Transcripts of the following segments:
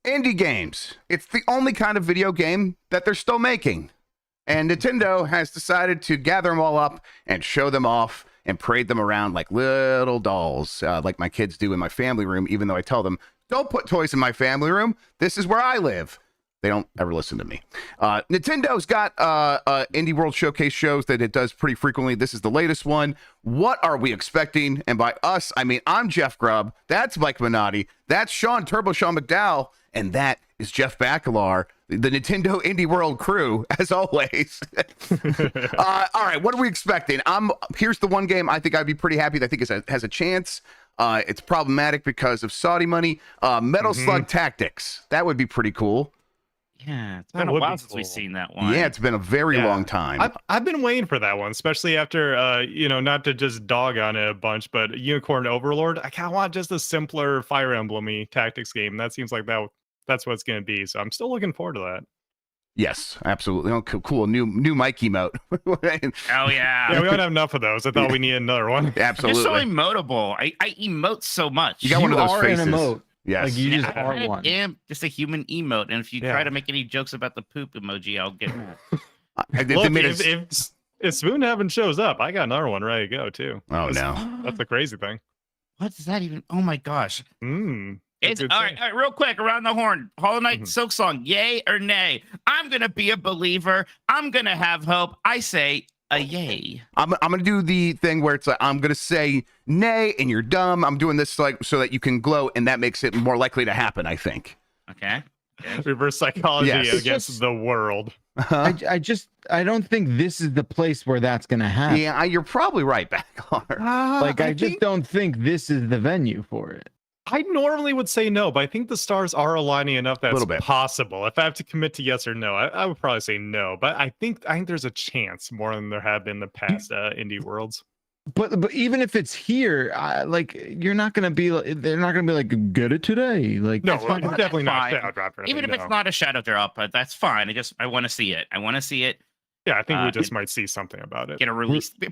Indie games. It's the only kind of video game that they're still making. And Nintendo has decided to gather them all up and show them off and parade them around like little dolls, like my kids do in my family room, even though I tell them, don't put toys in my family room. This is where I live. They don't ever listen to me. Nintendo's got Indie World Showcase shows that it does pretty frequently. This is the latest one. What are we expecting? And by us, I mean, I'm Jeff Grubb. That's Mike Minotti. That's Sean McDowell. And that is Jeff Bacalar, the Nintendo Indie World crew, as always. All right, what are we expecting? Here's the one game I think I'd be pretty happy that I think has a chance. It's problematic because of Saudi money. Metal Slug Tactics. That would be pretty cool. Yeah, it's been a while since we've seen that one. Yeah, it's been a very long time. I've been waiting for that one, especially after, not to just dog on it a bunch, but Unicorn Overlord. I kind of want just a simpler Fire Emblem-y tactics game. That seems like that's what it's going to be. So I'm still looking forward to that. Yes, absolutely. Oh, cool. New Mike emote. Oh, yeah. Yeah, we don't have enough of those. I thought we needed another one. Absolutely. You're so emotable. I emote so much. You got one of those faces. An emote. Yes. Like you just are one. I am just a human emote. And if you try to make any jokes about the poop emoji, I'll get mad. Look, if Spoon Heaven shows up, I got another one ready to go, too. Oh, no. That's the crazy thing. What does that even? Oh, my gosh. It's all right, real quick, around the horn. Hollow Knight Silk Song, yay or nay? I'm going to be a believer. I'm going to have hope. I say a yay. I'm going to do the thing where it's like, I'm going to say nay and you're dumb. I'm doing this like so that you can glow, and that makes it more likely to happen, I think. Okay. Reverse psychology against the world. I don't think this is the place where that's going to happen. Yeah, you're probably right, Backlar. I just don't think this is the venue for it. I normally would say no, but I think the stars are aligning enough that it's possible. If I have to commit to yes or no, I would probably say no. But I think there's a chance more than there have been in the past indie worlds. But even if it's here, you're not gonna be. They're not gonna be like, get it today. Like, no, definitely not Shadow Drop. Even if it's not a Shadow Drop, but that's fine. I want to see it. I want to see it. Yeah, I think we just might see something about it.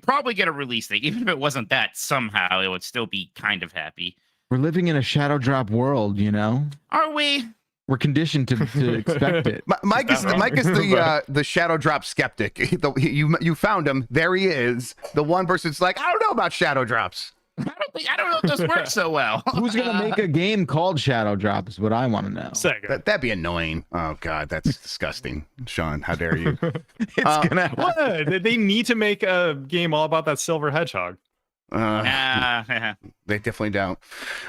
Probably get a release thing. Even if it wasn't that, somehow it would still be kind of happy. We're living in a Shadow Drop world, you know? Are we? We're conditioned to expect it. Mike is the Shadow Drop skeptic. You found him. There he is. The one person's like, I don't know about Shadow Drops. I don't know if this works so well. Who's gonna make a game called Shadow Drop is what I want to know. That'd be annoying. Oh God, that's disgusting. Sean, how dare you? It's gonna what? They need to make a game all about that silver hedgehog. They definitely don't.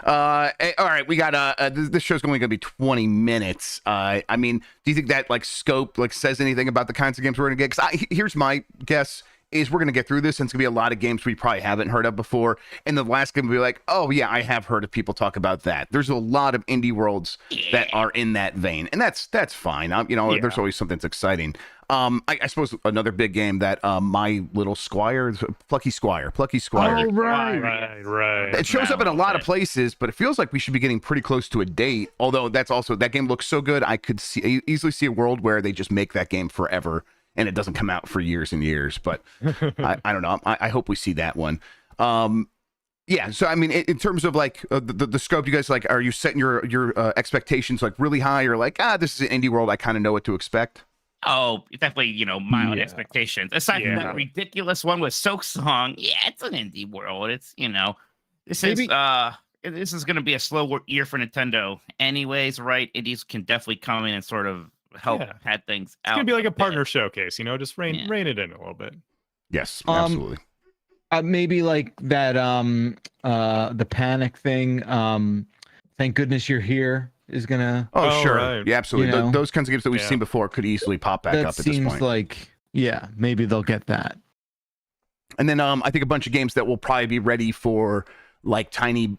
All right, we got this show's only gonna be 20 minutes. I mean, do you think that scope says anything about the kinds of games we're gonna get? Because here's my guess is we're gonna get through this, and it's gonna be a lot of games we probably haven't heard of before, and the last game will be like, oh yeah, I have heard of people talk about that. There's a lot of indie worlds that are in that vein, and that's fine. There's always something that's exciting. I suppose another big game that my little Squire, Plucky Squire. Oh, right. It shows up in a lot of places, but it feels like we should be getting pretty close to a date. Although that game looks so good, I could easily see a world where they just make that game forever and it doesn't come out for years and years. But I don't know. I hope we see that one. Yeah. So I mean, in terms of the scope, you guys are you setting your expectations really high, or this is an indie world, I kind of know what to expect? Oh, definitely, mild expectations. Aside from that ridiculous one with Soak Song, it's an indie world. It's, this is going to be a slow year for Nintendo anyways, right? Indies can definitely come in and sort of help pad things out. It's going to be like a partner showcase, just rein it in a little bit. Yes, absolutely. Maybe like that, the Panic thing. Thank goodness you're here. Is gonna sure, right. Yeah, absolutely. Those kinds of games that we've seen before could easily pop back up at this point. That seems like maybe they'll get that. And then I think a bunch of games that will probably be ready for tiny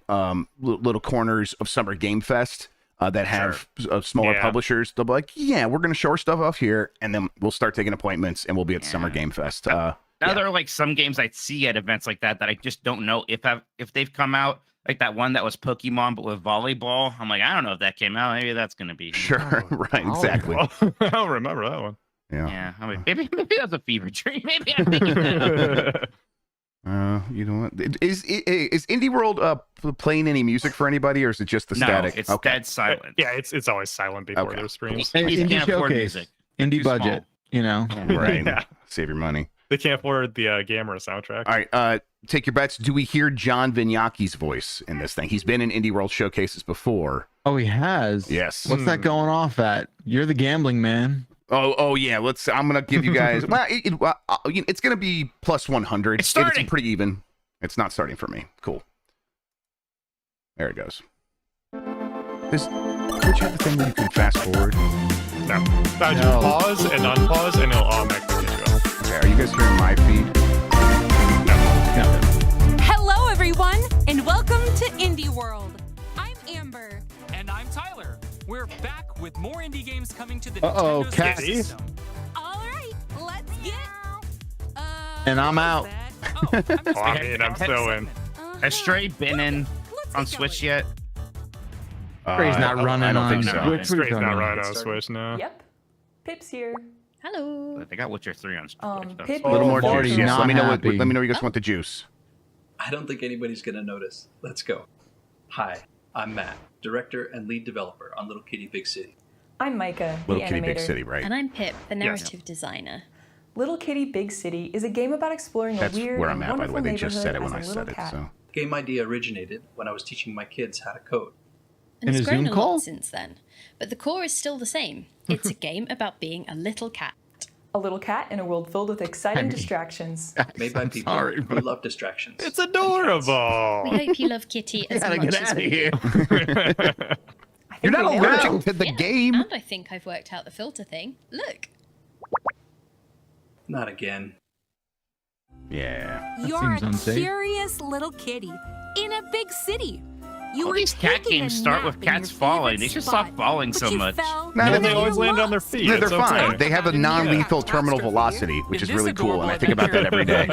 little corners of Summer Game Fest that have smaller publishers. They'll be like, we're gonna show our stuff off here, and then we'll start taking appointments, and we'll be at Summer Game Fest. Now there are some games I see at events like that I just don't know if they've come out. Like that one that was Pokemon, but with volleyball. I'm like, I don't know if that came out. Maybe that's going to be. Sure. Right. Exactly. I don't remember that one. Yeah. I mean, maybe that's a fever dream. Maybe I'm thinking that. You know what? Is Indie World playing any music for anybody, or is it just the static? No, it's Okay. dead silent. Yeah, it's always silent before Okay. their streams. Hey, You indie can't afford showcase, music. indie Too small. budget. You know. Right. Yeah. Save your money. They can't afford the Gamera soundtrack. All right. Take your bets. Do we hear John Vignaci's voice in this thing? He's been in Indie World showcases before. Oh, he has. Yes. What's that going off at? You're the gambling man. Oh yeah. I'm gonna give you guys. Well, it's gonna be plus 100. It's starting. It's pretty even. It's not starting for me. Cool. There it goes. Which have the thing where you can fast forward? No. I just No. pause and unpause, and it'll automatically get you up. Okay, are you guys hearing my feed? Hello, everyone, and welcome to Indie World. I'm Amber. And I'm Tyler. We're back with more indie games coming to the Uh-oh, Nintendo cat. Switch system. All right, let's get. And I'm what out. was that? Oh, I'm just Oh, I kidding. mean, I'm still in. Has Stray been in Let's on get Switch going. yet? Stray's not running I don't on think so. Switch. What are you Straight's talking not about? right on Switch now. Yep. Pip's here. Hello. They got Witcher 3 on Switch. though, Pip- so- A little more Marty's juice. Yes. not Let me know happy. let me know you guys want the juice. I don't think anybody's going to notice. Let's go. Hi, I'm Matt, director and lead developer on Little Kitty Big City. I'm Micah, Little the Kitty animator. Big City, right? And I'm Pip, the narrative designer. Little Kitty Big City is a game about exploring That's a weird where and I'm at, by the wonderful way. They just said it neighborhood when I as a little said it. cat. So Game idea originated when I was teaching my kids how to code. And In it's a grown Zoom a call? lot since then. But the core is still the same. It's a game about being a little cat. A little cat in a world filled with exciting mean- distractions. Made by I'm people sorry, who but- love distractions. It's adorable. We hope you love Kitty as Gotta much get as out of we here. do. I think you're not we nailed it. allergic to the Yeah, game. And I think I've worked out the filter thing. Look. Not again. Yeah. You're seems a unsafe. curious little kitty in a big city. You All were these cat taking games a start nap with in your cats falling. favorite They should spot, stop falling but so you much. fell No, and they then always you land on their lost. feet. Yeah, It's they're fine. okay. They have a non-lethal terminal velocity, which is really cool, and I think about that every day.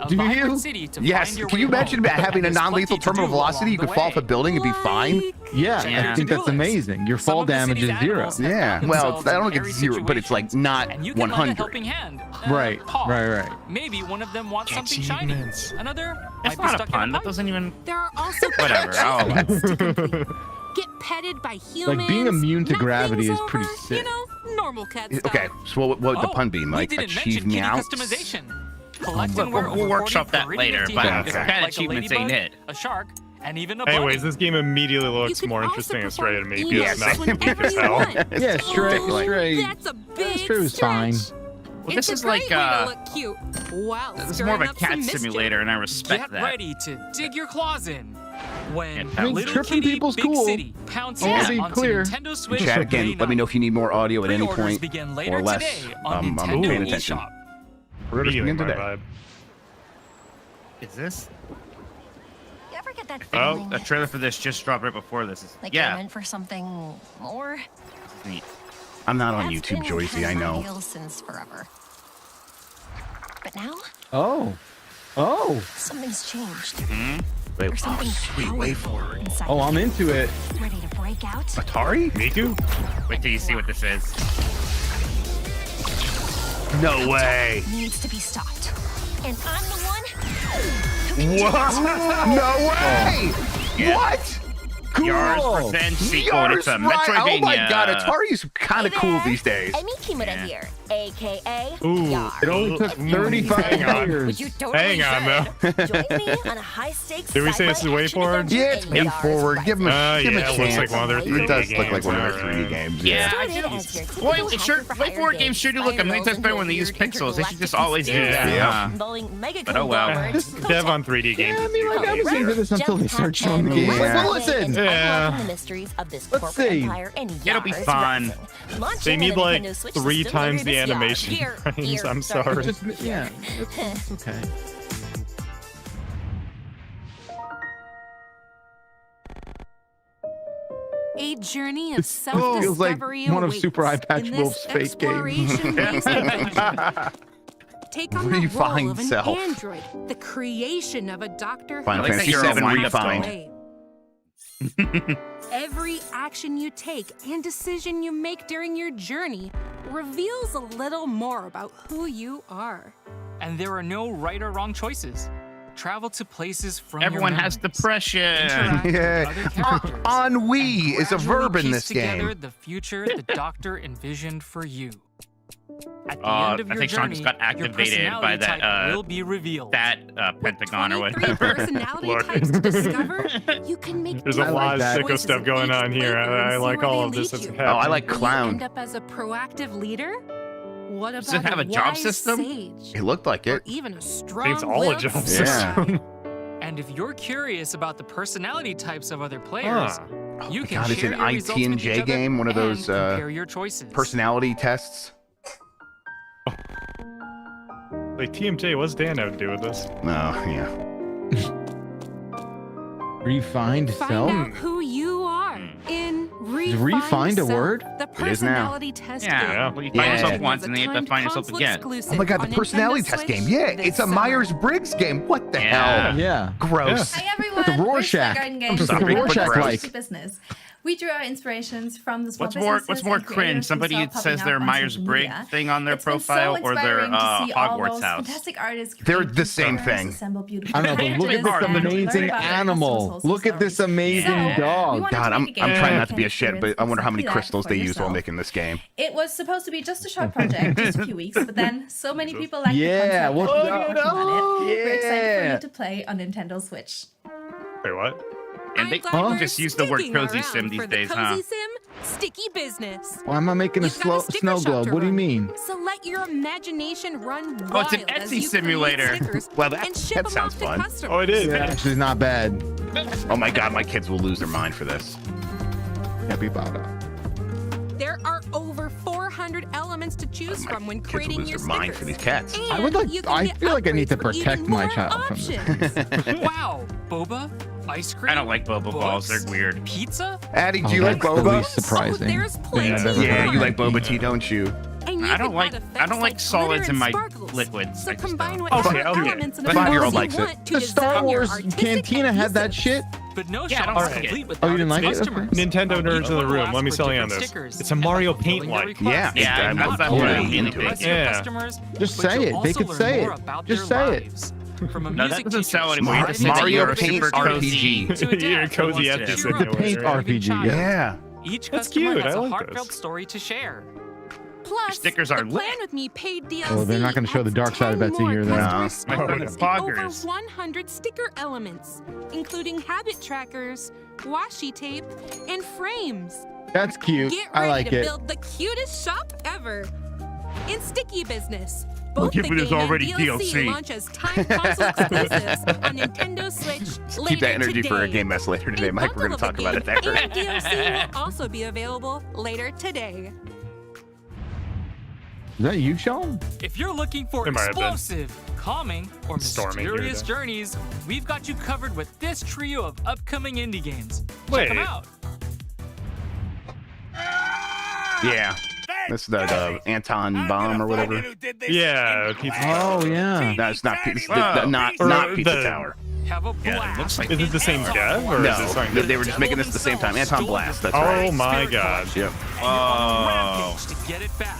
Do you? Yes. Can you imagine having a non-lethal terminal velocity? You could fall off a building and be fine. Yeah, Yeah. I think that's amazing. Your fall damage is zero. Yeah. Well, I don't think it's zero, but it's like not And you can lend a 100. helping hand. Right, paw. right. Maybe one of them wants something shiny. Achievements. Another That's might be not a stuck pun. in a That pipe. doesn't even. There are also Whatever, I'll allow it. challenges to complete. Get petted by humans. Like, being immune to knock gravity things is pretty over, sick. You know, normal cat stuff. Okay. So what would the pun be, Mike? We didn't Achieve mention kitty meows. customization. Collect We'll and wear we'll over workshop 40 that later, nifty but hats, Okay. cat like a achievements ain't ladybug, it. a shark, and even a bunny. Anyways, this game immediately You looks can more also interesting and straight to me perform because Yes. it's not emails weak as whenever you hell. want. Yeah, Stray. That's a big Stray was fine. stretch. Well, this It's is a great like way to look cute. Wow, this is more of a cat simulator, and I respect Get that. ready to dig your claws in. When I mean, Little tripping Kitty people's Big cool. City pounces I wanna be onto clear. Nintendo Switch Chat again. May Let me know if you need more audio at any Pre-orders point begin later or less. today on I'm Nintendo paying attention. eShop. We're gonna begin Feeling my today. vibe. Is this? You ever get that Oh, feeling? A trailer for this just dropped right before this. Like you're Yeah. meant for something more? This is neat. I'm not on That's YouTube, been Joycey. I kind of know. ideal since forever. But now Oh, something's changed. Wait, There's something sweet. Wait for it. inside oh, I'm into it. ready to break out. Atari? Miku? Wait till you see what this is. No way. Needs to be stopped. And I'm the one. What? No way. What? Cool. Yars Revenge sequel, and it's a Yars, right. Metroidvania. Oh my god, Atari's kind of Hey cool there. these days. Emi Kimura Yeah. here, aka Ooh, Yar. It only took 35 Hang on. years. Which you totally Hang on, should. Join me on a high-stakes Did we say this is way sci-fi forward? action Yeah, it's adventure in paid Yar's forward. Give him a, Yeah, give him a it chance. looks like one of their 3D It does look like one of their games. 3D games. Yeah, Started I as your do. typical Well, it sure, hacker for Way Forward hire games sure do game, look amazing. That's spirals better when they into use weird pixels. They should just intergalactic always do that. experiences Yeah. involving mega But cool oh well. robots, Dev on 3D games. Yeah, I is mean, like, I usually was into this until they start showing the game. Yeah. But listen, Yeah. The mysteries of this Let's corporate see. empire and It'll be Yar's fun. rising. Launching They on need the like Nintendo Switch 3 system times later the this year. animation Here, frames. I'm sorry. sorry. just, yeah, it's okay. A journey of This feels like self-discovery one of awaits Super Eye in Patch this Wolf's fake game. exploration-based adventure. Take on the role Refined of an self. android, the creation of a Doctor Final I like that Fantasy you're VII all wind up refined. Every action you take and decision you make during your journey reveals a little more about who you are. And there are no right or wrong choices. Travel to places from Everyone your has memories. depression. Interact with Yeah. other characters. Ennui is a Gradually verb in piece this together game. the future the doctor envisioned for you. At the I end of your think Sean journey, just got your activated by personality that type will be revealed. Pentagon or 23 whatever. personality Lord. types to discover, you can make There's a I like lot of that. sicko stuff going on here. I like all of this that's Oh, happening. Oh, I like Will you clown. end up as a proactive leader? What about Does it have a job wise system? Sage? It looked like Or it. even a I think strong it's all a job Yeah. system. And if you're curious about the personality types of other players, Oh you my can God, it's share an your results with ITNJ each other game, one of and those, compare your choices. Personality tests. Like TMJ, what's Dan have to do with this? No, yeah. Refined Find self. out who you are in Refined refined a Self, word? The It is now. personality test Yeah. game. Well, you find Yeah. yourself once and then you have to Timed find yourself console again. exclusive Oh my God, on the personality Nintendo test game. Switch Yeah, this it's a summer. Myers-Briggs game. What the Yeah. hell? Yeah. Gross. Hi everyone. The We're Rorschach. Garden I'm Games. sorry, We're but Rorschach gross. like business. We drew our inspirations from the small What's more businesses cringe? and creators who Somebody saw that popping says up their on social Myers-Briggs media. thing on their It's been profile so or their inspiring to see all Hogwarts those house. fantastic artists They're create the same pictures, thing. assemble beautiful I don't know, but look at images, this and learn amazing about their animal. customers' Look at this stories. amazing So, we dog. wanted to God, make a I'm game trying where not to be you a can shit, but experience I wonder how many exactly that crystals for they used while yourself. making this game. It was supposed to be just a short project, just a few weeks, but then so many people liked Yeah, the concept look that we at are working on it. We're excited for Yeah. you to play on Nintendo Switch. Wait, what? And they I'm glad we're just use the word sticking cozy around sim these for the days, cozy huh? sim, sticky business. Why am I making a You've got sticker snow shop globe? to What do you run. mean? So let your imagination run wild Oh, it's an as Etsy you simulator. create stickers Well, that- and ship that them sounds off to fun. customers. Oh, it is. Yeah, actually, it's not bad. Oh my God, my kids will lose their mind for this. Happy about it. There are over 400 elements to choose My from when kids will creating lose your their mind stickers. for these cats. I would like. And you can I get feel like I need to upgrades for protect even my more child from this. options. Wow, boba, ice cream. I don't like boba balls. They're books, weird. Pizza. Addie, do Oh, you like that's the boba? least surprising there's thing plenty I've ever Yeah, heard. you like boba tea, don't you? And you I don't can like add I don't effects like solids glitter in and my sparkles. liquids. So I just combine don't. whatever Okay. elements and The 5-year-old effects you likes it. want to The Star design your Wars artistic Cantina had that pieces. shit. But no Yeah, I shop don't is like it. complete without Oh, you didn't its like it? customers. Nintendo nerds in the room. Let me sell you on this. It's a Mario Paint like. Yeah, Yeah, I'm that's totally really into into it. it. Yeah. Just but say you'll it. They also could learn say more it. about Just their say it. lives. From a No, that music doesn't sell teacher, anymore. You just say that Mario you're a Paint super RPG. cozy. to a dad You're a who cozy wants to empty cheer up simulator. his Paint grieving RPG, child. Yeah. Each That's customer cute, has I a like heartfelt this. story to share. Plus, stickers are the Plan lit. With Me paid DLC Oh, they're not gonna show the adds dark side of 10 Betsy more here, though. customer No. stickers My and goodness. over Poggers. 100 sticker elements, including habit trackers, washi tape, and frames. That's cute. Get I ready like to it. build the cutest shop ever. In Sticky Business, Well, both the given it's game already and DLC DLC. launch as time console exclusives on Nintendo Switch later Keep that energy today. for a game mess later today. A Mike, we're going to bundle talk of the about it there. game and DLC will also be available later today. Is that you, Sean? If you're looking for It might have been. explosive, calming, or Stormy here mysterious today. journeys, we've got you covered with this trio of upcoming indie games. Wait. Check them out. Yeah. This is the Anton bomb or whatever. Yeah, Pizza Oh yeah. No, it's not Pizza. Whoa. Not Or Pizza the- Tower. Have a Yeah, it blast. looks like Is it the same Anton dev, or No, is it something they different? were just making this at the same time. Antonblast. That's Oh right. my god. Yep. Oh. Rampage to get it back.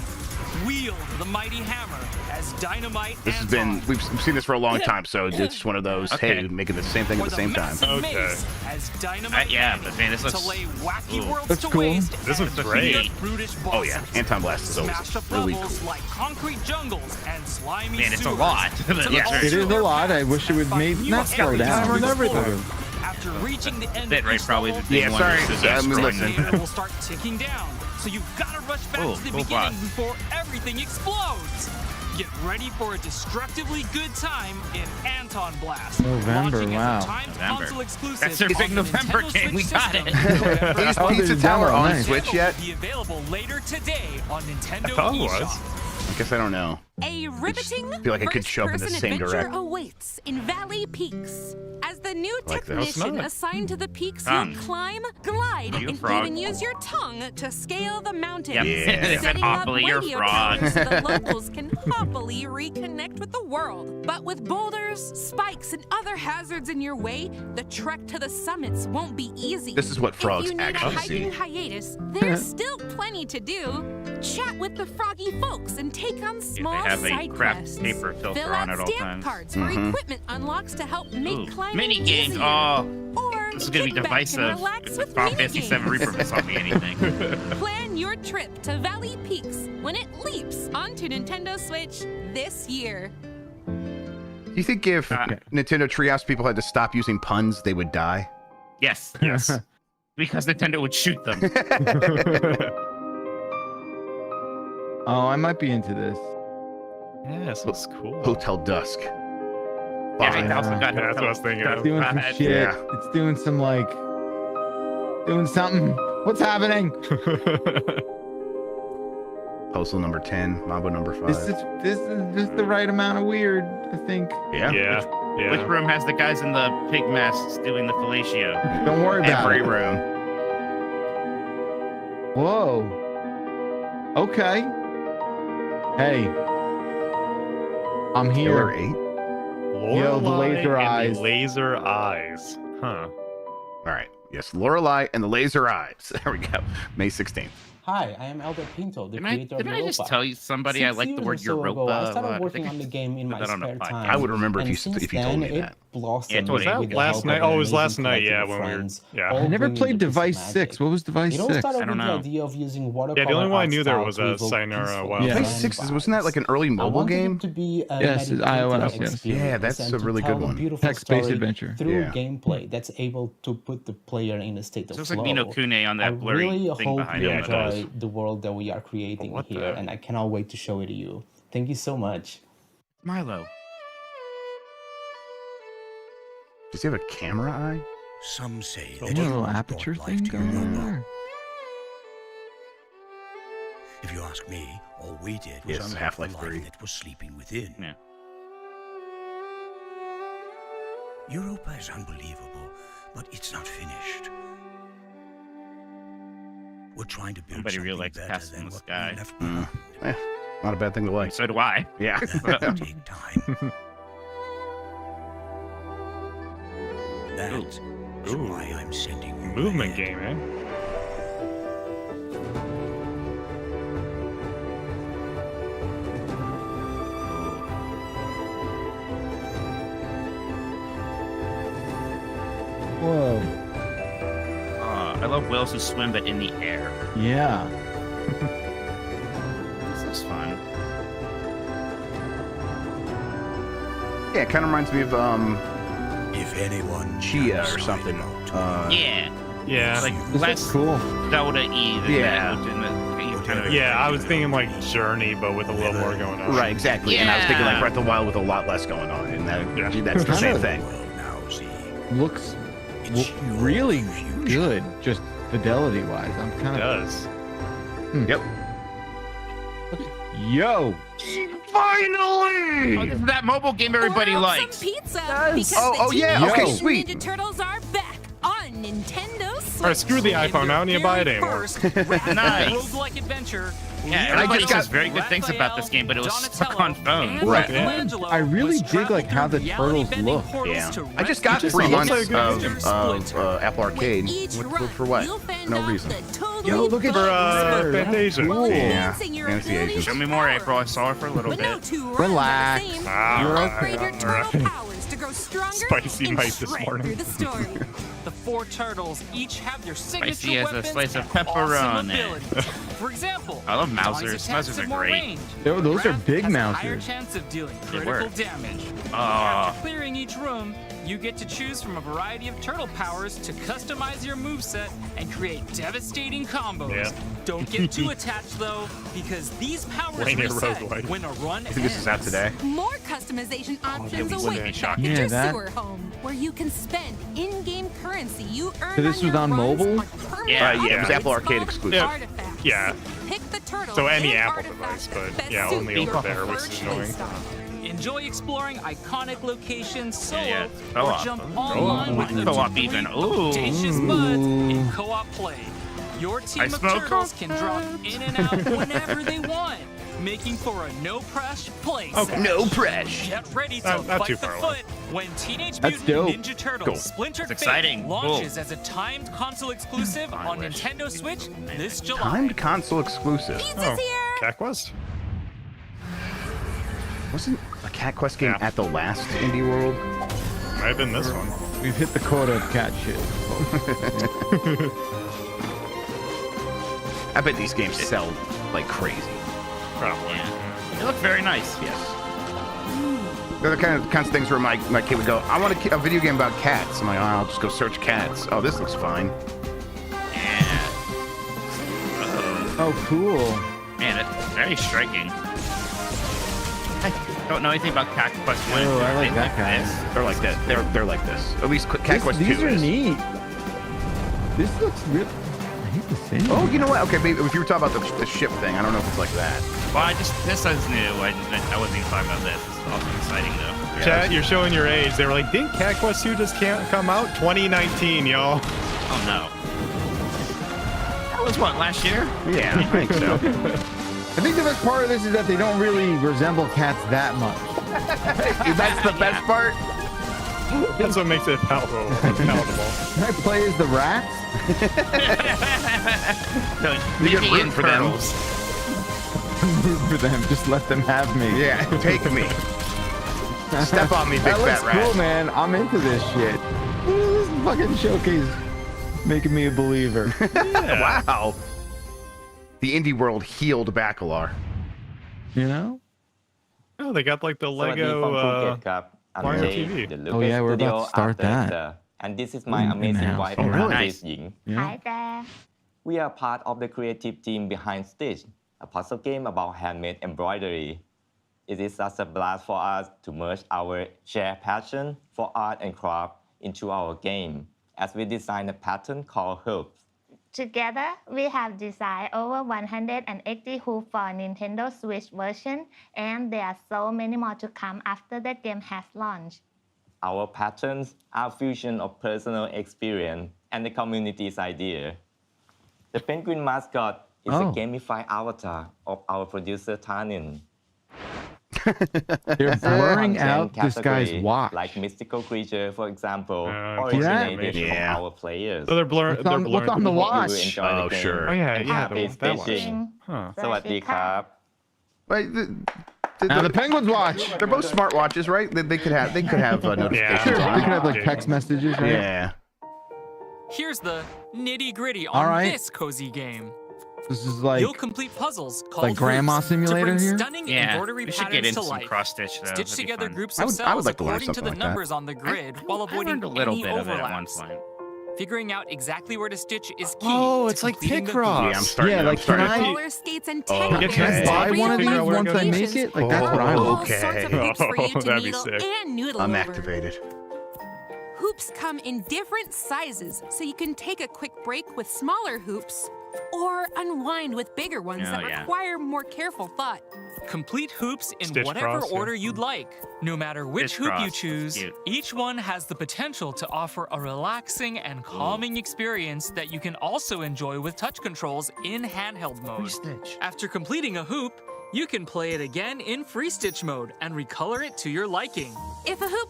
Wield the mighty hammer as dynamite. This has been, we've seen this for a long time, so it's just one of those, Okay. hey, making the same thing at the same time. Okay. As dynamite Yeah, but man, this looks. to lay wacky Ooh. worlds That's to cool. waste. This looks and great. defeat brutish Oh yeah, bosses. Antonblast is Smash up always really levels cool. like concrete jungles and slimy Man, it's a sewers. lot. But Yeah. it's It is a lot. I wish it would maybe not slow down. and everything. After reaching the end Bit of right, each probably level, the big Yeah, one sorry. is I mean, destroying listen. the- it will start ticking down. So you've got to rush back Cool, to the cool beginning boss. before everything explodes. Get ready for a destructively good time in Antonblast. November, Launching as a wow. timed November. console exclusive That's their on big the November Nintendo game. We Switch got it. system November Is Oh, Pizza there's a Tower demo, on nice. Switch yet? will be available later today on Nintendo thought it was. eShop. I guess I don't know. A riveting feel like it could show up in the first-person same adventure direct. awaits in Valley Peaks. As the new Like that. No, it's technician not. assigned to the peaks, Tongue. you'll climb, glide, You and frog. even use your tongue to scale the mountain. Yep. Yeah. They said Setting up happily, you're a radio frog. towers so the locals can happily reconnect with the world. But with boulders, spikes, and other hazards in your way, the trek to the summits won't be easy. This is what frogs if you need actually a hiking see. hiatus, there's still plenty to do. Chat with the froggy folks and take on small they have a side craft quests. paper filter Fill on out at all stamp times. cards for equipment unlocks to help make climbing Mini games. easier. Oh, Or this is gonna be kick back and divisive. relax If with Final Fantasy mini VII Reaper has taught me anything. Plan your trip to Valley Peaks when it leaps onto Nintendo Switch this year. Do you think if Nintendo Treehouse people had to stop using puns, they would die? Yes. Because Nintendo would shoot them. Oh, I might be into this. Yeah, this looks cool. Hotel Dusk. Yeah, I also got that's what I was thinking. It's doing some shit. Yeah. It's doing some like doing something. What's happening? Postal number 10, Mambo number 5. This is just the right amount of weird, I think. Yeah. Which room has the guys in the pig masks doing the fellatio? Don't worry about Every it. room. Whoa. Okay. Hey. I'm here. Killer 8. Yo, the laser Lorelei and eyes. the laser eyes. Huh. All right. Yes, Lorelei and the Laser Eyes. There we go. May 16th. Hi, I am Albert Pinto, the Didn't creator of I Europa. just tell you somebody I like the word Europa? I started I working think on the game in put my that on a spare podcast. time. I would remember if and you since told then, me it that. blossomed was that with the last help night? of Oh, an it was last amazing night, collective yeah, of when we were- friends, yeah. all I never bringing played a piece of Device magic. 6. What was Device It all 6? started I don't with know. the idea of using watercolor Yeah, the only one I art knew there style was to a evoke Sayonara peaceful Wild Yeah. Device grand 6 wasn't that like an early vibes. I mobile wanted it game? to be a Yes, meditative iOS, yes. experience Yeah, that's and a to really tell good a one. beautiful Text-based story adventure. through Yeah. gameplay that's able to put the player in a state of Looks flow. like Nino Kune on I that blurry really thing hope behind you him. enjoy the world that we are creating What here, the- and I cannot wait to show it to you. Thank you so much. Milo. Does he have a camera eye? Some say You that know, a you little brought aperture life thing to going on Europa. there. If you ask me, all we did was Yes, unlock Half-Life the life 3. that was sleeping within. Yeah. Europa is unbelievable, but it's not finished. We're trying to build Nobody really something likes better Castle in than the what Sky. we left behind. Not a bad thing to like. So do I. Yeah. That will take time. That is why I'm sending you Movement ahead. game, eh? Whoa. I love whales who swim but in the air. Yeah. This is fun. Yeah, it kind of reminds me of If anyone Chia comes or something. Yeah. Yeah. It's like This less looks cool. Zelda E than Yeah. that, which in the kind of Yeah, I was thinking like Journey, but with a little more going on. Right, exactly. And I was thinking like Yeah. Breath of the Wild with a lot less going on, and Yeah. that's the same Kinda. thing. Well, now see, Looks it's your really future. good, just fidelity wise. I'm It kind of. does. Yep. Yo. Finally! Oh, this is that mobile game everybody Order up likes. some pizza Yes. because Oh, the yeah, Teenage okay, Mutant sweet. Ninja Turtles are back on Nintendo Switch. Alright, screw the iPhone. I don't need to buy it anymore. Nice. Roguelike adventure. Yeah, I everybody just got- says very good things about this game, but it was stuck on phone. Right. Michelangelo I really was dig like how the traveling through turtles look. reality-bending Yeah. portals to I just rescue got just 3 looks months like a good of Splintered. Apple Arcade. With each run, For what? you'll find No out reason. the totally Yo, look at For her. Fantasia. While Cool. Yeah. enhancing your Fantasy abilities Asians. Show me and more, powers. April. I saw her for a little But no bit. two runs Relax. are the same. Ah, Upgrade your turtle alright. powers to grow stronger Spicy and night this shred morning. through the story. The 4 turtles each have their signature Spicy as a weapons slice of and awesome pepperoni. abilities. For example, I love Johnny's Mousers. attacks Mousers have are more great. range. Those are Raph big has a higher mousers. chance of dealing They critical work. damage. Oh. After clearing each room, you get to choose from a variety of turtle powers to customize your moveset and create devastating combos. Yeah. Don't get too attached though, because these powers Linear reset roguelike. when a run I think this is out today. More customization options this wouldn't be await shocking. back at Yeah, your that- sewer home, where you can spend in-game currency you earn So this on your was on runs mobile? on permanent Yeah, yeah, it was upgrades Apple Arcade called exclusive. Yeah. artifacts. Yeah. Pick the turtle So any and Apple artifact device, but that yeah, suit only your over there, which is preferred annoying. playstyle. Enjoy exploring iconic locations solo Yeah, or co-op. jump Co-op. online with up to Co-op 3 even. Ooh. audacious buds in co-op play. Your team I of smoke turtles can drop in and out whenever they want. making for a no-pressure play Okay. session. No pressure. Get ready to Not fight too the far away. foot when Teenage That's Mutant dope. Ninja Turtles Cool. Splintered It's Fate exciting. launches as a timed console exclusive on wish. Nintendo Switch this July. Timed console exclusive. Pizza's here. Cat Quest? Wasn't a Cat Quest game Yeah. at the last Indie World? Might have been this one. We've hit the quota of cat shit. I bet these games sell like crazy. Probably. They look very nice. Yes. They're the kinds of things where my kid would go, I want a video game about cats. I'm like, oh, I'll just go search cats. Oh, this looks fine. Yeah. Oh, cool. Man, it's very striking. I don't know anything about Cat Quest 1 and 2. Oh, I like They that guy. this. They're like that. They're like this. At least Cat Quest 2 These are is. neat. This looks real. I hate the same. Oh, you know what? Okay, maybe if you were talking about the ship thing, I don't know if it's like that. Well, this is new. I wasn't even talking about this. This is also exciting, though. Chat, you're showing your age. They were like, didn't Cat Quest 2 just can't come out? 2019, y'all. Oh, no. That was what, last year? Yeah, I think so. I think the best part of this is that they don't really resemble cats that much. That's the best part. That's what makes it palatable. Can I play as the rats? So, You get Mickey root and for them. Turtles. Root for them. Just let them have me. Yeah, take me. Step on me, big That looks fat rat. cool, man. I'm into this shit. This fucking showcase making me a believer. Wow. The indie world healed Bacalar. You know? Oh, they got like the สวัสดี Lego from Phuket ครับ I'm Mario Jay, TV. the Oh, yeah, Lucas we're about Studio to start art that. director. And this is my In the amazing house. wife, Oh, really? Francis Ying. Yeah. Hi there. We are part of the creative team behind Stitch, a puzzle game about handmade embroidery. It is such a blast for us to merge our shared passion for art and craft into our game, as we design a pattern called hoops. Together, we have designed over 180 hoops for Nintendo Switch version, and there are so many more to come after the game has launched. Our patterns are a fusion of personal experience and the community's idea. The penguin mascot is a Oh. gamified avatar of our producer Tanin. They're blurring Content out this guy's category, watch. Like mystical creature, for example, See that? originated Yeah. from our players. So they're blurring. Look on- They're look blurring. on the We hope you watch. will enjoy Oh, the game. sure. Oh yeah, yeah, Happy that watch. stitching. Huh. สวัสดีครับ Wait, Now the penguins watch. they're both smart watches, right? They could have notifications. Sure, on. they could have like text messages, right? Yeah. Here's the nitty-gritty All on right. this cozy game. This is like You'll complete puzzles called Grandma hoops Simulator to bring here? stunning Yeah, embroidery we should get patterns into to some life. cross-stitch, though. Stitch That'd be together fun. groups I of would cells like to learn according to something the like that. numbers on the grid while I avoiding learned a little any bit of it at one overlaps. point. Figuring out exactly where to stitch is key. Oh, to it's like completing the Picross. hoop. Yeah, I'm starting. Yeah, I'm like, can starting. I- Roller skates and Oh, teddy okay. bears. Can I buy Real one of these life once I make locations. it? Like, that's what I All want. Okay. sorts of hoops for you to That'd be needle sick. and noodle I'm over. activated. Hoops come in different sizes, so you can take a quick break with smaller hoops or unwind with bigger ones Oh, that yeah. require more careful thought. Complete hoops in Stitch whatever cross, yeah. order you'd like. No matter which Stitch hoop you cross, choose, cute. each one has the potential to offer a relaxing and calming experience that you can also enjoy with touch controls in handheld mode. Stitch. After completing a hoop, you can play it again in free stitch mode and recolor it to your liking. If a hoop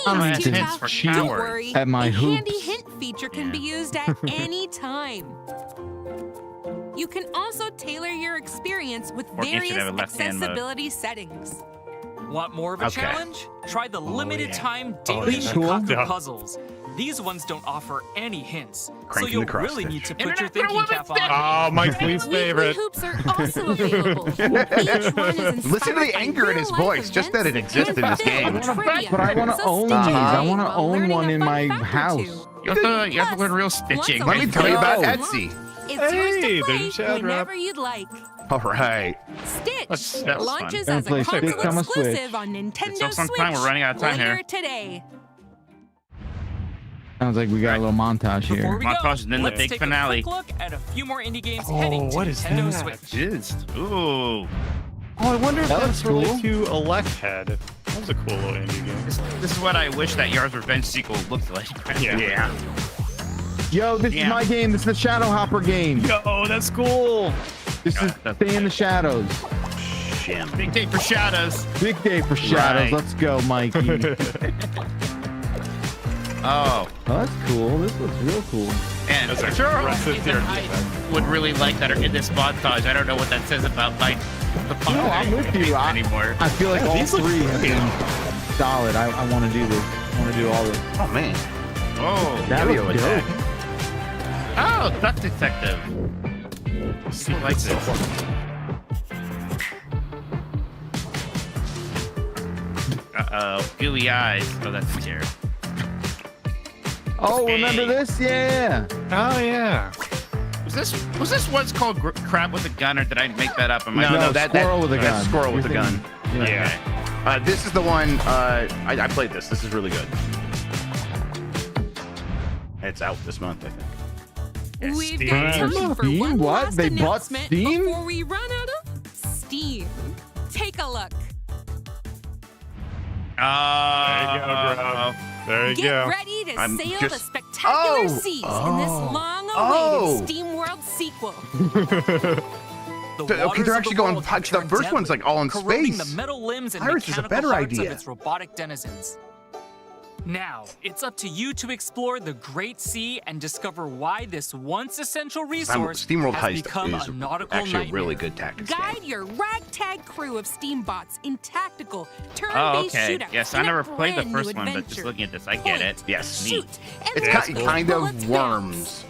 I'm seems too into tough, cheat don't cowards. worry. At my a handy hoops. hint feature can Yeah. be used at any time. You can also tailor your experience with Or you should various have a left-hand mode. accessibility settings. Want more of a Okay. challenge? Try the limited time daily Oh, yeah. Cool. Shikaku Yeah. puzzles. These ones don't offer any hints, so Cranking you'll the cross really stitch. need to put Internet your thinking cap on. Oh, my least Weekly favorite. hoops are also available. Each one is Listen to the inspired by anger in his real-life voice, just that it events exists in and this game. filled trivia. But I want to So own stitch these. I away want to while own learning one a in fun my fact or house. two. You have to learn real stitching. Let me tell you about Yo. Etsy. It's yours Hey, to there's play a chat whenever wrap. you'd like. All right. Stitch That was launches fun. as Gonna a play console Stitch on my Switch. exclusive on Nintendo So Switch sometime we're running out of time later here. today. Sounds like we got a little montage Before here. we go, Montage and then the let's big take finale. a quick look at a few more indie games Oh, heading to what is Nintendo that? Switch. Jizzed. Ooh. Oh, I wonder if That that's looks related to Elect Head. That was a cool little indie game. This is what I wish that Yard's Revenge sequel looked like. Yeah. Yo, this is Yeah. my game. This is the Shadow Hopper game. Yo, that's cool. This is that's Stay in the Shadows. Jim. Big day for shadows. Big day for shadows. Right. Let's go, Mikey. Oh. That's cool. This looks real cool. And Those are sure, aggressive I would really like that are in this montage. I don't know what that says about like the No, I'm with you. anymore. I feel like all these look three have great. been solid. I want to do this. I want to do all this. Oh man. Oh, That Yo-yo looks attack. dope. oh, duck detective. People like this. Uh-oh, gooey eyes. Oh, that's scary. Oh, remember this? Yeah. Oh yeah. Was this what's called crab with a gun, or did I make that up? Am I No, Squirrel with a that's gun. Squirrel with a You're gun. thinking- Yeah. This is the one. I played this. This is really good. It's out this month, I think. We've Steam. got time for Steam? one What? last They bought announcement Steam? before we run out of steam. Take a look. There you Get go. ready to I'm sail just- the spectacular Oh! seas in this Oh! long-awaited SteamWorld sequel. Okay, they're actually going. The first one's like all in corroding space. the metal limbs and Pirates is a mechanical better hearts idea. of its robotic denizens. Now, it's up to you to explore the Great Sea and discover why this once essential resource SteamWorld has Heist become is a nautical actually a nightmare. really good tactics game. Guide your ragtag crew of Steambots in tactical, Oh, turn-based okay. shootouts. Yes, I in a never played the brand first new one, but just adventure. looking at this, I get it. Yes. Shoot, and It's let kind bullets of bounce. worms.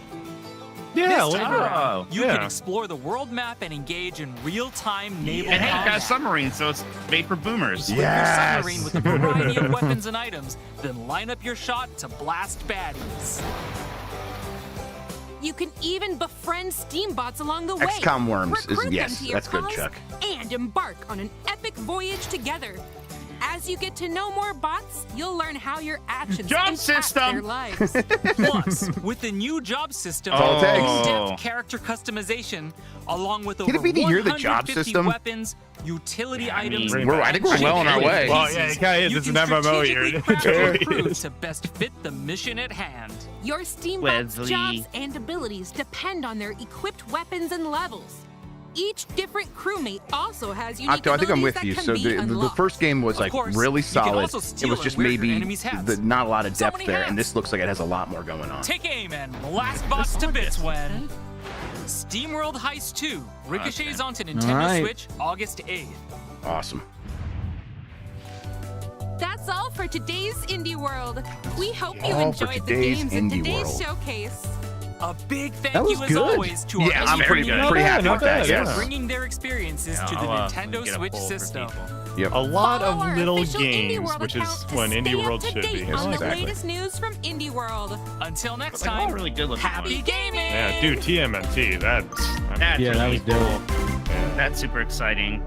Yeah, This a little time bit. around, you can Yeah. explore the world map and engage in real-time naval And hey, it got a combat. submarine, so it's made for boomers. With your submarine with a variety of weapons and items, then line up your shot to blast baddies. You can even befriend Steambots along the way. XCOM worms is Recruit them yes, to your that's good, cause, Chuck. And embark on an epic voyage together. As you get to know more bots, you'll learn how your actions Job impact system. their lives. Plus, with the new job system, That's all it takes. in-depth character customization, along with Can over it be the year of the job 150 system? weapons, utility items, I think we're well on our way. Well, yeah, it kind of is. It's an MMO year. strategically craft your crew to best fit the mission at hand. Your Steambots' Wesley. jobs and abilities depend on their equipped weapons and levels. Each different crewmate also has unique Octo, I think I'm abilities with that you. can So be the unlocked. first game was like course, really you can solid. also It steal was and just wear your maybe enemy's hats. not a lot of So depth many there, and hats. this looks like it has a lot more going on. Take aim and blast bots to bits when SteamWorld Heist 2 ricochets onto Nintendo Alright. Switch August 8th. Awesome. That's all for today's Indie World. We hope you All for enjoyed the today's games in Indie today's World. showcase. A big thank That was you as good. always to our Yeah, I'm pretty community pretty happy not with that. bad, Yes. yeah. bringing their experiences to the Nintendo Switch system. Yep. A lot Follow our of little official Indie games, World which is account to what stay Indie up World to should date be. on Exactly. the latest news from Indie World. Until next Like, a lot of time, really good looking happy ones. gaming! Yeah, dude, TMNT. That's That's Yeah, that really was dope. That's super exciting.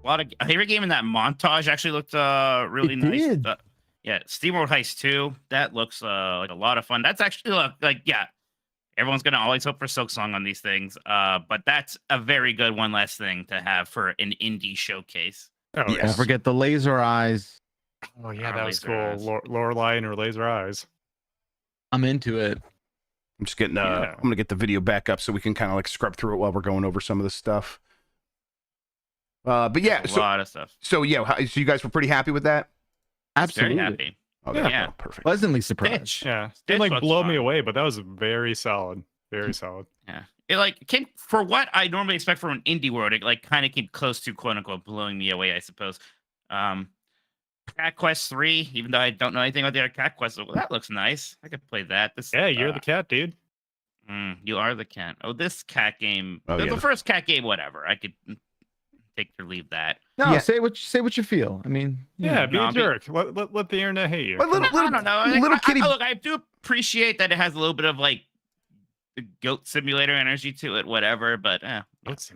A lot of every game in that montage actually looked really It nice. did. Yeah, SteamWorld Heist 2. That looks like a lot of fun. That's actually like yeah. Everyone's gonna always hope for Silksong on these things. But that's a very good one last thing to have for an indie showcase. oh, Yes. Don't forget the laser eyes. Oh yeah, Our that was laser cool. eyes. Lorelei and her laser eyes. I'm into it. I'm just getting. Yeah. I'm gonna get the video back up so we can kind of like scrub through it while we're going over some of the stuff. But yeah, A lot of stuff. so you guys were pretty happy with that? Absolutely. Very happy. Okay, Yeah. well, perfect. Pleasantly surprised. Stitch. Yeah, Stitch didn't like looks blow fun. me away, but that was very solid. Very solid. Yeah. It like came for what I normally expect from an indie world. It like kind of came close to quote unquote blowing me away, I suppose. Cat Quest 3, even though I don't know anything about the other Cat Quest, well, that looks nice. I could play that. This Yeah, you're the cat, dude. you are the cat. Oh, this cat game. Oh, the yeah. first cat game, whatever. I could take or leave that. No, Yeah. say what you feel. I mean, Yeah, be No, a I'm jerk. Let the internet hate you. But little, I don't know. little kitty. Look, I do appreciate that it has a little bit of like the goat simulator energy to it, whatever. But Let's see.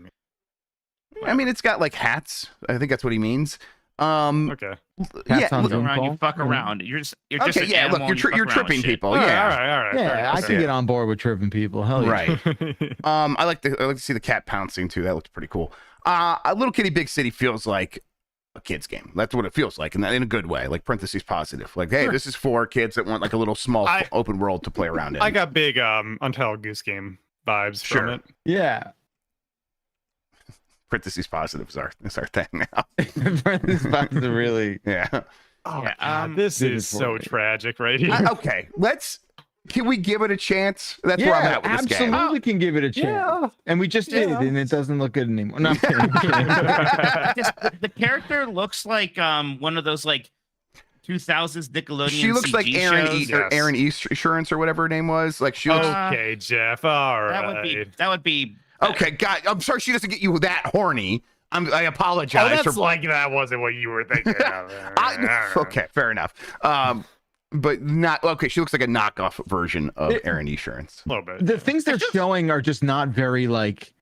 I mean, it's got like hats. I think that's what he means. Okay. Yeah. Cats on look- go Zoom around, you call, fuck you know? around. You're just okay. an Yeah. animal Look, and you fuck you're around with tripping shit. people. All right, Yeah. all right, all right. Yeah, I can get on board with tripping people. Hell yeah. Right. I like to see the cat pouncing too. That looks pretty cool. A Little Kitty Big City feels like a kid's game. That's what it feels like, and in a good way. Like parentheses positive. Like, hey, Sure. this is for kids that want like a little small open world to play around in. I got big Untitled Goose Game vibes from Sure. it. Yeah. Parentheses positive is our thing now. Parentheses positive, really. Yeah. Oh, Yeah, God, this is so tragic right here. Okay, can we give it a chance? That's where I'm at with this game. Absolutely can give it a chance. Yeah. And we just did, and it doesn't look good anymore. No, I'm kidding. The character looks like one of those like 2000s Nickelodeon. She looks CG like Aaron shows. Aaron Esurance or whatever her name was. Like she looks. Okay, Jeff. All right. That would be. Okay, God, I'm sorry she doesn't get you that horny. I apologize. Oh, that's for... like that wasn't what you were thinking of. Okay, fair enough. But not okay. She looks like a knockoff version of Aaron Esurance. A little bit. The things they're showing are just not very like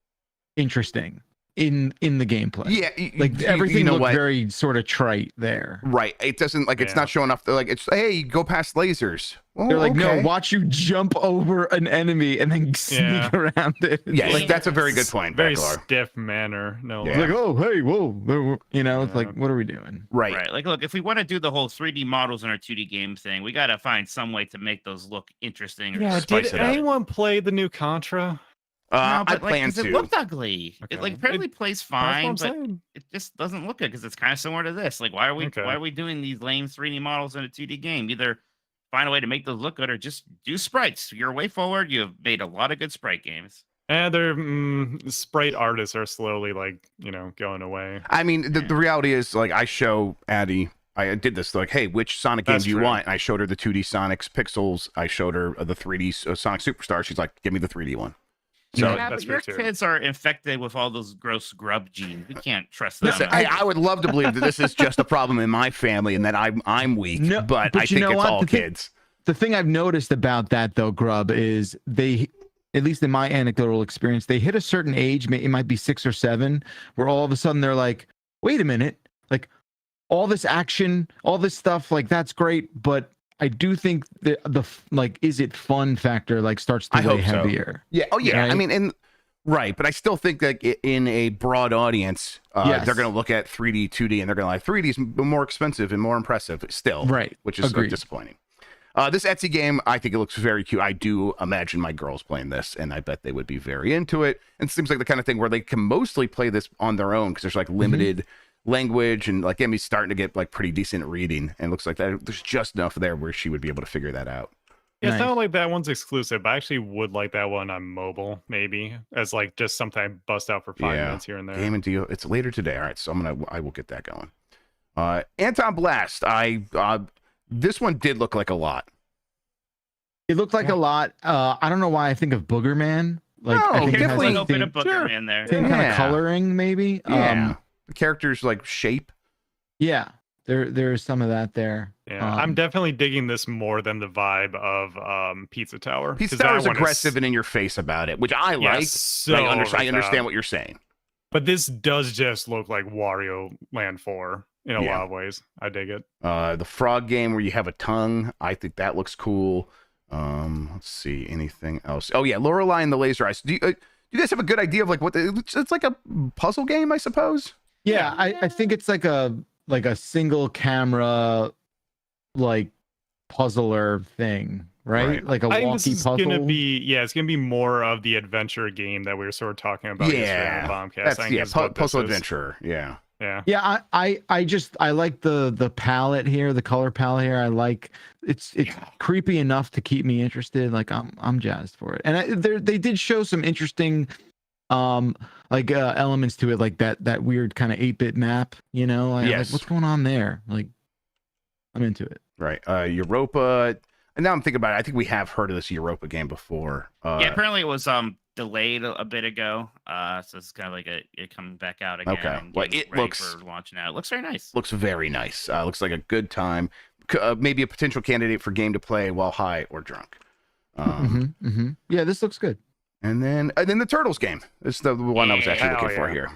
interesting in the gameplay. Yeah, like everything you know looks what? very sort of trite there. Right. It doesn't like it's not showing off. Like it's hey, go past lasers. Well, They're like, okay. no, watch you jump over an enemy and then sneak around it. Yeah, It's like that's a very good point. Very Baclar. stiff manner. No, It's like, oh, hey, whoa, you know, it's like, what are we doing? Right. Like, look, if we want to do the whole 3D models in our 2D game thing, we got to find some way to make those look interesting. Or Yeah, spice did it up. anyone play the new Contra? No, I but plan 'cause to. It looked ugly. Okay. It like apparently plays That's what fine, I'm but saying. it just doesn't look good because it's kind of similar to this. Like, why are we Okay. why are we doing these lame 3D models in a 2D game? Either find a way to make those look good or just do sprites. You're way forward. You have made a lot of good sprite games. And their sprite artists are slowly going away. I mean, the reality is like I show Addie. I did this like, hey, which Sonic game That's do you true. want? And I showed her the 2D Sonic's Pixels. I showed her the 3D Sonic Superstar. She's like, give me the 3D one. So yeah, but your kids are infected with all those gross grub genes. We can't trust them. listen, I would love to believe that this is just a problem in my family and that I'm weak, but I you think know it's what? all kids. The thing I've noticed about that though, Grub, is they, at least in my anecdotal experience, they hit a certain age, it might be 6 or 7, where all of a sudden they're like, wait a minute, like all this action, all this stuff, like that's great, but I do think that the like, is it fun factor like starts to weigh heavier. Yeah. Oh yeah. Right? I mean, right, but I still think that in a broad audience, Yes. they're going to look at 3D, 2D, and they're going to like 3D is more expensive and more impressive still, Right. Which is Agreed. disappointing. This Etsy game, I think it looks very cute. I do imagine my girls playing this, and I bet they would be very into it. And it seems like the kind of thing where they can mostly play this on their own because there's like limited language and like Emmy's starting to get like pretty decent reading, and it looks like that there's just enough there where she would be able to figure that out. Yeah, it's not like that one's exclusive, but I actually would like that one on mobile, maybe, as like just something I bust out for 5 minutes here and there. Game and deal. It's later today. All right, so I will get that going. Antonblast. This one did look like a lot. It looked like a lot. I don't know why I think of Booger Man. Like, I think it has definitely the open a same- Booger Man there. same kind Yeah. of coloring, maybe. Yeah. The characters like shape. Yeah, there's some of that there. Yeah, I'm definitely digging this more than the vibe of Pizza Tower. Pizza 'cause that Tower is one aggressive and in your face about it, which I Yeah, like. so I over understand top. what you're saying. But this does just look like Wario Land 4 in a Yeah. lot of ways. I dig it. The frog game where you have a tongue, I think that looks cool. Let's see, anything else? Oh yeah, Lorelei and the Laser Eyes. Do you guys have a good idea of like what it's like a puzzle game, I suppose? Yeah, I think it's like a single camera like puzzler thing, right? Like a I think walkie this is puzzle. gonna be it's gonna be more of the adventure game that we were sort of talking about yesterday on the Bombcast. That's I think is what this puzzle is. adventure. Yeah. Yeah, I like the palette here, the color palette here. I like it's creepy enough to keep me interested. Like I'm jazzed for it. And they did show some interesting elements to it, like that weird kind of 8-bit map, you know? Like, Yes. what's going on there? Like I'm into it. Right. Europa. And now I'm thinking about it. I think we have heard of this Europa game before. Yeah, apparently it was delayed a bit ago. So it's kind of like it coming back out again. Okay. And Well, getting it ready looks- for launching out. It looks very nice. Looks very nice. Looks like a good time. Maybe a potential candidate for game to play while high or drunk. Yeah, this looks good. And then the Turtles game. This is the one I was actually Hell looking for yeah. here.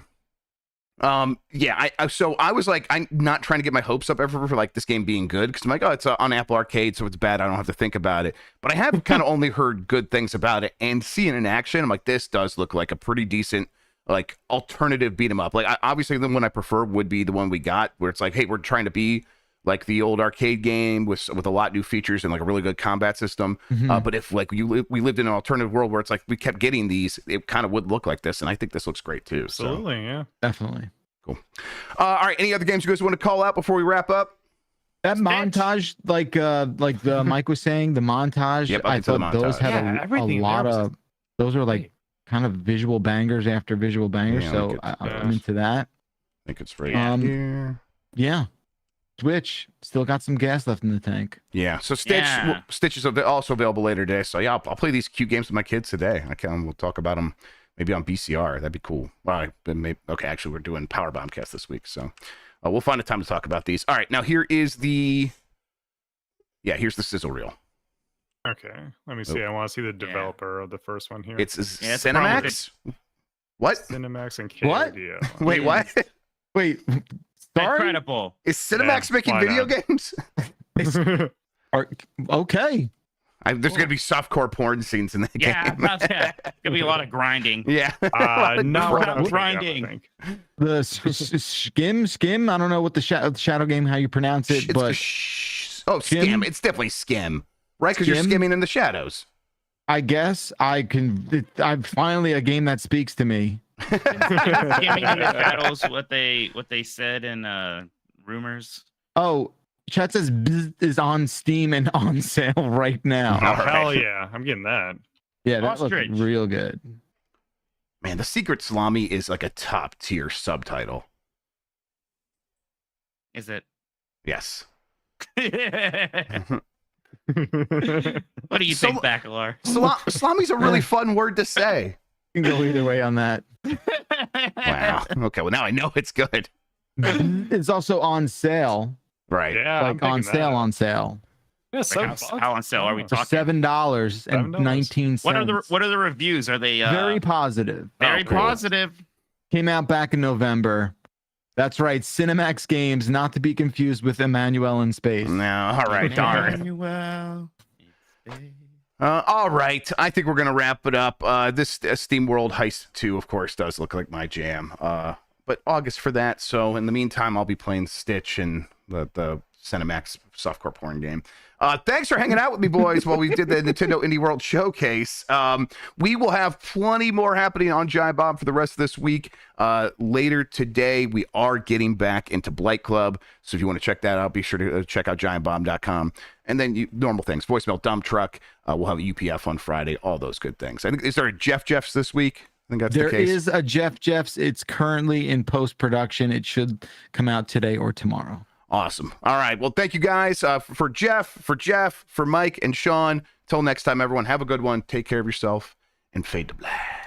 So I was like, I'm not trying to get my hopes up ever for like this game being good because I'm like, oh, it's on Apple Arcade, so it's bad. I don't have to think about it. But I have kind of only heard good things about it, and seeing it in action, I'm like, this does look like a pretty decent like alternative beat 'em up. Like obviously the one I prefer would be the one we got, where it's like, hey, we're trying to be like the old arcade game with a lot of new features and like a really good combat system. But if like we lived in an alternative world where it's like we kept getting these, it kind of would look like this, and I think this looks great too. Absolutely, yeah, definitely. Cool. All right, any other games you guys want to call out before we wrap up? That montage, like the Mike was saying, the montage. Yep, I thought those montage. had a lot of. Those are like kind of visual bangers after visual bangers. Yeah, so I'm into that. I think it's right here. Yeah. Switch still got some gas left in the tank. Yeah. So Stitch is also available later today. So yeah, I'll play these cute games with my kids today. We'll talk about them maybe on BCR. That'd be cool. Well, okay. Actually, we're doing Power Bombcast this week, so we'll find a time to talk about these. All right. Now here's the sizzle reel. Okay, let me see. I want to see the developer of the first one here. It's Cinemax. What? Cinemax and What? KODO. Wait, what? Wait, sorry. Incredible. Is Cinemax making video games? Okay. There's gonna be softcore porn scenes in that game. Yeah, about that. Gonna be a lot of grinding. Yeah. Not what I'm grinding. The skim. I don't know what the shadow game, how you pronounce it, but skim. It's definitely skim, right? Because you're skimming in the shadows. I guess I'm finally a game that speaks to me. Skimming in the shadows. What they said in rumors. Oh, chat says Bzz is on Steam and on sale right now. Oh, hell yeah, I'm getting that. Yeah, that looks real good. Man, The Secret Salami is like a top tier subtitle. Is it? Yes. What do you think, Bacalar? Salami's a really fun word to say. You can go either way on that. Wow. Okay, well now I know it's good. It's also on sale. Right. Yeah, like on sale. Yeah, how on sale are we For talking? $7.19. What are the reviews? Are they very positive? Very positive. Came out back in November. That's right, Cinemax Games, not to be confused with Emmanuel in Space. No, all right, darn. Emmanuel. All right, I think we're gonna wrap it up. This SteamWorld Heist 2, of course, does look like my jam. But August for that. So in the meantime, I'll be playing Stitch and the Cinemax softcore porn game. Thanks for hanging out with me, boys, while we did the Nintendo Indie World Showcase. We will have plenty more happening on Giant Bomb for the rest of this week. Later today, we are getting back into Blight Club. So if you want to check that out, be sure to check out giantbomb.com. And then normal things, voicemail, dump truck. We'll have a UPF on Friday, all those good things. I think, is there a Jeff's this week? I think that's the case. There is a Jeff's. It's currently in post-production. It should come out today or tomorrow. Awesome. All right. Well, thank you guys for Jeff, for Mike and Sean. Till next time, everyone, have a good one. Take care of yourself and fade to black.